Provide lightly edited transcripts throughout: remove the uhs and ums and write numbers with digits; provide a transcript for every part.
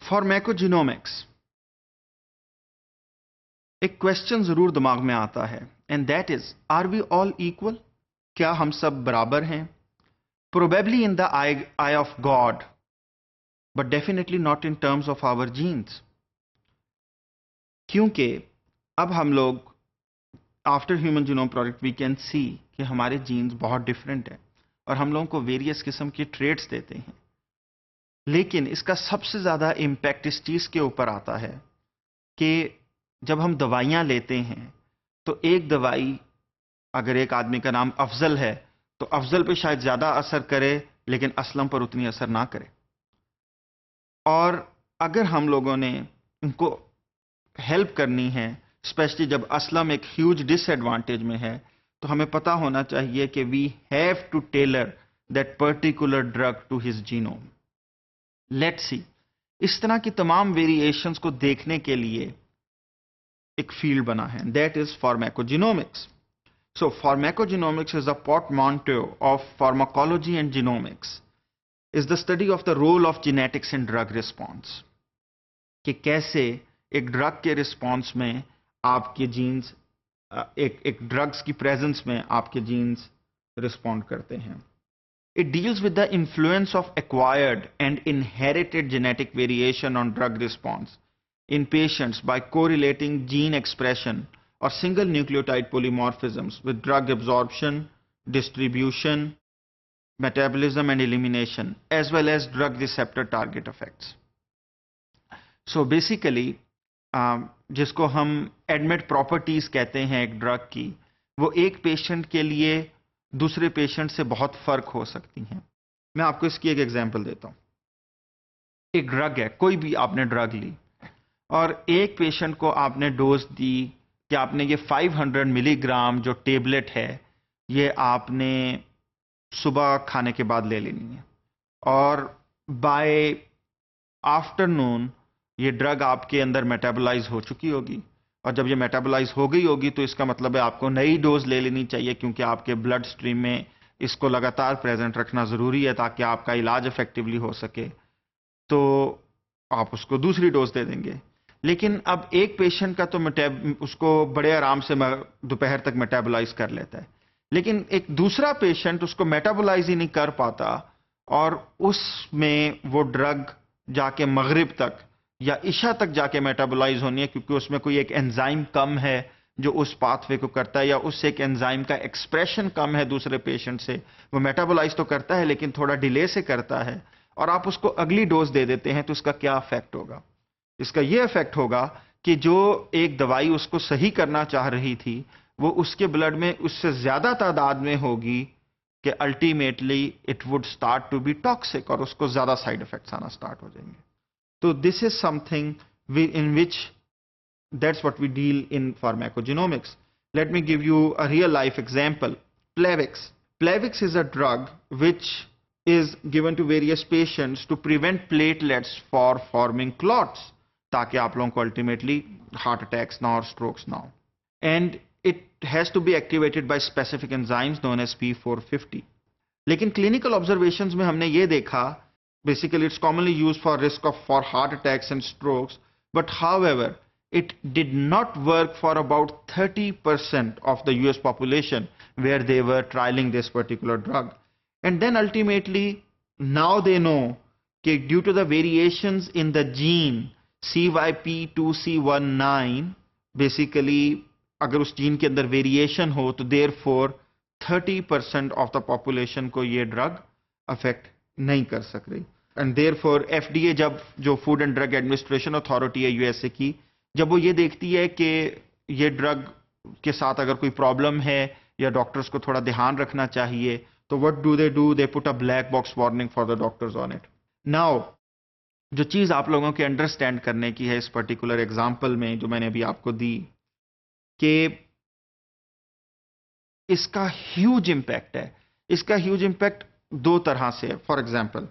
Pharmacogenomics, एक question जरूर दिमाग में आता है, and that is, are we all equal? क्या हम सब बराबर हैं? Probably in the eye of God, but definitely not in terms of our genes. क्योंकि अब हम लोग after human genome project we can see कि हमारे जीन्स बहुत डिफरेंट हैं और हम लोगों को वेरियस किस्म के ट्रेड्स देते हैं। लेकिन इसका सबसे ज्यादा इम्पैक्ट इस चीज के ऊपर आता है कि जब हम दवाइयां लेते हैं तो एक दवाई, अगर एक आदमी का नाम अफजल है तो अफजल पे शायद ज्यादा असर करे लेकिन असलम पर उतनी असर ना करे। और अगर हम लोगों ने उनको हेल्प करनी है, स्पेशली जब असलम एक ह्यूज डिसएडवांटेज में है, तो हमें पता होना चाहिए कि we have to tailor that particular drug to his genome. Let's see, इस तरह की तमाम वेरिएशंस को देखने के लिए एक फील्ड बना है, that is pharmacogenomics. So pharmacogenomics is a portmanteau of pharmacology and genomics, is the study of the role of genetics in drug response, कि कैसे एक ड्रग के रिस्पॉन्स में आपके जीन्स, एक ड्रग्स की प्रेजेंस में आपके जीन्स रिस्पॉन्ड करते हैं। It deals with the influence of acquired and inherited genetic variation on drug response in patients by correlating gene expression or single nucleotide polymorphisms with drug absorption, distribution, metabolism and elimination, as well as drug receptor target effects. So basically, जिसको हम admit properties कहते हैं एक drug की, वो एक patient के लिए दूसरे पेशेंट से बहुत फर्क हो सकती हैं। मैं आपको इसकी एक एग्जांपल देता हूं। एक ड्रग है, कोई भी आपने ड्रग ली और एक पेशेंट को आपने डोज दी कि आपने ये 500 मिलीग्राम जो टेबलेट है ये आपने सुबह खाने के बाद ले लेनी है, और बाय आफ्टरनून ये ड्रग आपके अंदर मेटाबोलाइज हो चुकी होगी। और जब ये मेटाबोलाइज हो गई होगी तो इसका मतलब है आपको नई डोज ले लेनी चाहिए, क्योंकि आपके ब्लड स्ट्रीम में इसको लगातार प्रेजेंट रखना जरूरी है ताकि आपका इलाज इफेक्टिवली हो सके। तो आप उसको दूसरी डोज दे देंगे। लेकिन अब एक पेशेंट का तो उसको बड़े आराम से दोपहर तक मेटाबोलाइज कर लेता है, लेकिन एक दूसरा पेशेंट उसको मेटाबोलाइज ही नहीं कर पाता और उसमें वो ड्रग जाके मगरिब तक या इशा तक जाके मेटाबोलाइज होनी है, क्योंकि उसमें कोई एक एंजाइम कम है जो उस पाथवे को करता है, या उससे एक एंजाइम का एक्सप्रेशन कम है दूसरे पेशेंट से। वो मेटाबोलाइज तो करता है लेकिन थोड़ा डिले से करता है, और आप उसको अगली डोज दे देते हैं। तो इसका क्या इफेक्ट होगा? इसका यह इफेक्ट होगा कि जो एक दवाई उसको सही करना चाह रही थी वो उसके ब्लड में उससे ज्यादा तादाद में होगी कि ultimately it would start to be toxic, और उसको ज्यादा साइड इफेक्ट्स आना स्टार्ट हो जाएंगे। So this is something in which that's what we deal in pharmacogenomics. Let me give you a real life example. Plavix. Plavix is a drug which is given to various patients to prevent platelets for forming clots, ताकि आप लोगों को ultimately heart attacks ना और strokes ना हो. And it has to be activated by specific enzymes known as P450. लेकिन clinical observations में हमने ये देखा, basically it's commonly used for risk for heart attacks and strokes, but however it did not work for about 30% of the US population where they were trialing this particular drug. And then ultimately now they know that due to the variations in the gene CYP2C19, basically अगर उस gene के अंदर variation हो तो therefore 30% of the population को ये drug affect नहीं कर सक रही। एंड देयरफॉर FDA, जब जो food and drug administration authority है यूएसए की, जब वो ये देखती है कि ये ड्रग के साथ अगर कोई प्रॉब्लम है या डॉक्टर्स को थोड़ा ध्यान रखना चाहिए, तो what do? They put a black box warning for the doctors on it. Now जो चीज आप लोगों के अंडरस्टैंड करने की है इस पर्टिकुलर एग्जाम्पल में जो मैंने अभी आपको दी, कि इसका ह्यूज इंपैक्ट है। इसका ह्यूज इंपैक्ट दो तरह से है। फॉर एग्जाम्पल,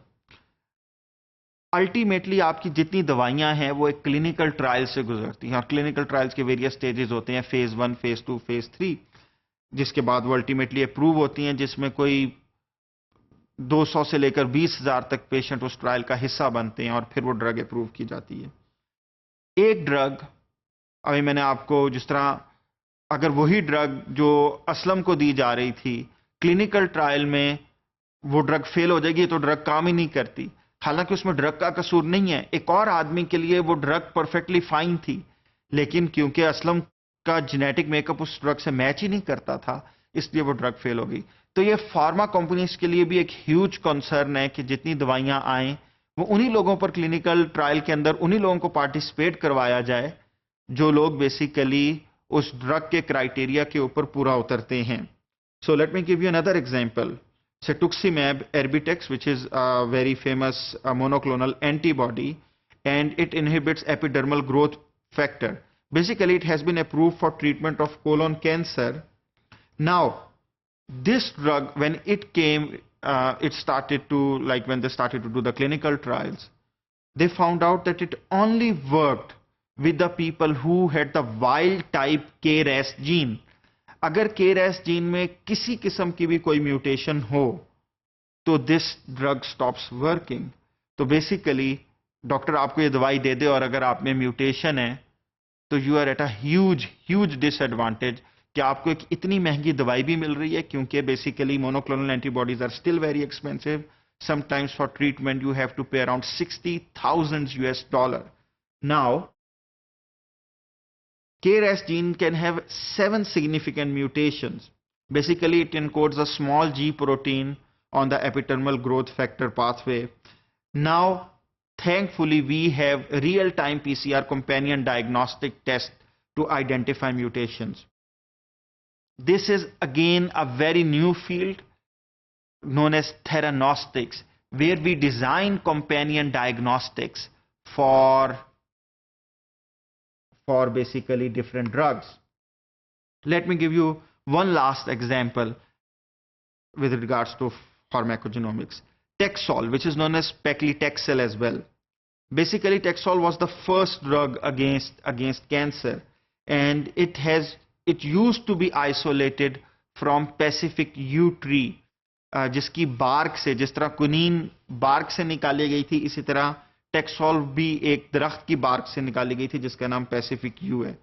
अल्टीमेटली आपकी जितनी दवाइयां हैं वो एक क्लिनिकल ट्रायल से गुजरती हैं, और क्लिनिकल ट्रायल्स के वेरियस स्टेजेस होते हैं, फेज 1, फेज 2, फेज 3, जिसके बाद वो अल्टीमेटली अप्रूव होती हैं, जिसमें कोई 200 से लेकर 20,000 तक पेशेंट उस ट्रायल का हिस्सा बनते हैं और फिर वो ड्रग अप्रूव की जाती है। एक ड्रग, अभी मैंने आपको जिस तरह, अगर वही ड्रग जो असलम को दी जा रही थी क्लिनिकल ट्रायल में वो ड्रग फेल हो जाएगी तो ड्रग काम ही नहीं करती, हालांकि उसमें ड्रग का कसूर नहीं है। एक और आदमी के लिए वो ड्रग परफेक्टली फाइन थी, लेकिन क्योंकि असलम का जेनेटिक मेकअप उस ड्रग से मैच ही नहीं करता था, इसलिए वो ड्रग फेल हो गई। तो ये फार्मा कंपनीज के लिए भी एक ह्यूज कंसर्न है कि जितनी दवाइयां आए वो उन्हीं लोगों पर क्लिनिकल ट्रायल के अंदर उन्हीं लोगों को पार्टिसिपेट करवाया जाए जो लोग बेसिकली उस ड्रग के क्राइटेरिया के ऊपर पूरा उतरते हैं। So let me give you another example. Cetuximab Erbitux, which is a very famous monoclonal antibody, and it inhibits epidermal growth factor. Basically, it has been approved for treatment of colon cancer. Now, this drug, when it came, it started to, like when they started to do the clinical trials, they found out that it only worked with the people who had the wild type KRAS gene. अगर KRAS gene में किसी किस्म की भी कोई mutation हो तो this drug stops working. तो बेसिकली डॉक्टर आपको ये दवाई दे दे और अगर आप में म्यूटेशन है तो you are at a huge disadvantage कि आपको एक इतनी महंगी दवाई भी मिल रही है, क्योंकि basically monoclonal antibodies are still very expensive. Sometimes for treatment you have to pay around $60,000 US। Now KRAS gene can have 7 significant mutations. Basically, it encodes a small G protein on the epidermal growth factor pathway. Now, thankfully, we have real-time PCR companion diagnostic test to identify mutations. This is again a very new field known as theranostics, where we design companion diagnostics for basically different drugs. Let me give you one last example with regards to pharmacogenomics. Taxol, which is known as paclitaxel as well. Basically, Taxol was the first drug against cancer, and it used to be isolated from Pacific yew tree, जिसकी bark से, जिस तरह कुनीन bark से निकाली गई थी, इसी तरह टेक्सोल भी एक दरख्त की बार्क से निकाली गई थी जिसका नाम पैसिफिक यू है।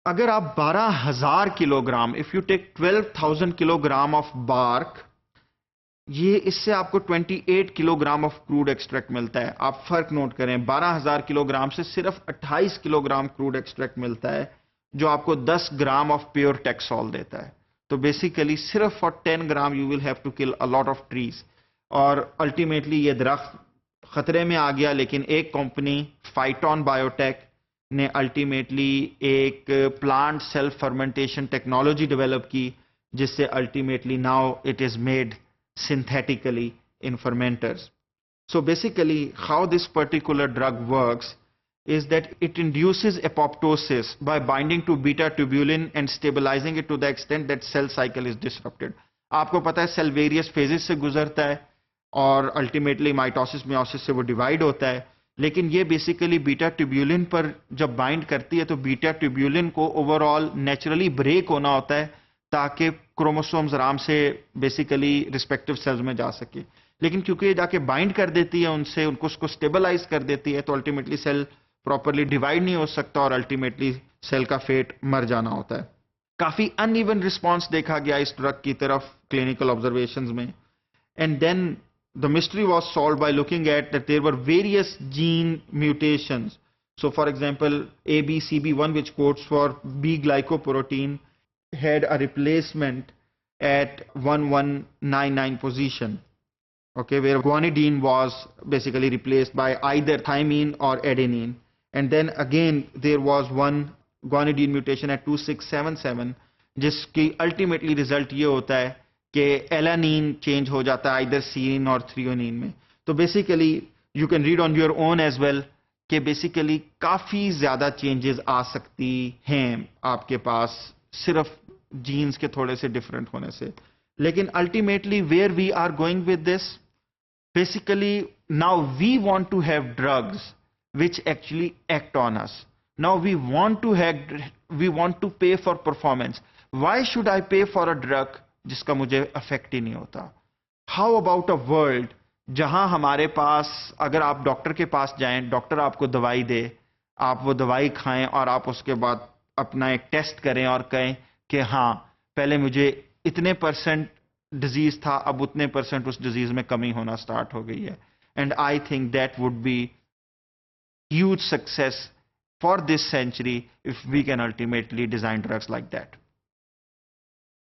अगर आप 12,000 kilogram, if you take 12,000 kilogram of bark, ये इससे आपको 28 किलोग्राम ऑफ क्रूड एक्सट्रैक्ट मिलता है। आप फर्क नोट करें, 12,000 किलोग्राम से सिर्फ 28 किलोग्राम क्रूड एक्सट्रैक्ट मिलता है, जो आपको 10 ग्राम ऑफ प्योर टेक्सोल देता है। तो बेसिकली सिर्फ for 10 gram you will have to kill a lot of trees, और अल्टीमेटली ये दरख्त खतरे में आ गया। लेकिन एक कंपनी फाइटोन बायोटेक ने अल्टीमेटली एक plant self fermentation technology develop की, जिससे ultimately now it is made synthetically in fermenters. So basically how this particular drug works is that it induces apoptosis by binding to beta tubulin and stabilizing it to the extent that cell cycle is disrupted. आपको पता है cell various phases से गुजरता है और ultimately mitosis meiosis से वो divide होता है, लेकिन ये बेसिकली बीटा ट्यूब्यूलिन पर जब बाइंड करती है तो बीटा ट्यूब्यूलिन को ओवरऑल नेचुरली ब्रेक होना होता है ताकि क्रोमोसोम्स आराम से बेसिकली रिस्पेक्टिव सेल्स में जा सके। लेकिन क्योंकि ये जाके बाइंड कर देती है उनसे, उनको उसको स्टेबलाइज कर देती है, तो अल्टीमेटली सेल प्रॉपरली डिवाइड नहीं हो सकता और अल्टीमेटली सेल का फेट मर जाना होता है। काफी अनइवन रिस्पॉन्स देखा गया इस ड्रग की तरफ क्लिनिकल ऑब्जर्वेशंस में, and then the mystery was solved by looking at that there were various gene mutations. So for example, ABCB1, which codes for B glycoprotein, had a replacement at 1199 position, okay, where guanidine was basically replaced by either thymine or adenine. And then again there was one guanidine mutation at 2677, जिसकी ultimately result ये होता है कि alanine change हो जाता है either scene और threonine में। तो basically you can read on your own as well कि बेसिकली काफी ज्यादा चेंजेस आ सकती हैं आपके पास सिर्फ जीन्स के थोड़े से डिफरेंट होने से। लेकिन ultimately where we are going with this, basically now we want to have drugs which actually act on us. Now we want to pay for performance. Why should I pay for a drug जिसका मुझे affect ही नहीं होता? How about a world जहां हमारे पास, अगर आप doctor के पास जाएं, डॉक्टर आपको दवाई दे, आप वो दवाई खाएं और आप उसके बाद अपना एक टेस्ट करें और कहें कि हाँ, पहले मुझे इतने परसेंट डिजीज था, अब उतने परसेंट उस डिजीज में कमी होना स्टार्ट हो गई है. And I think that would be huge success for this century if we can ultimately design drugs like that.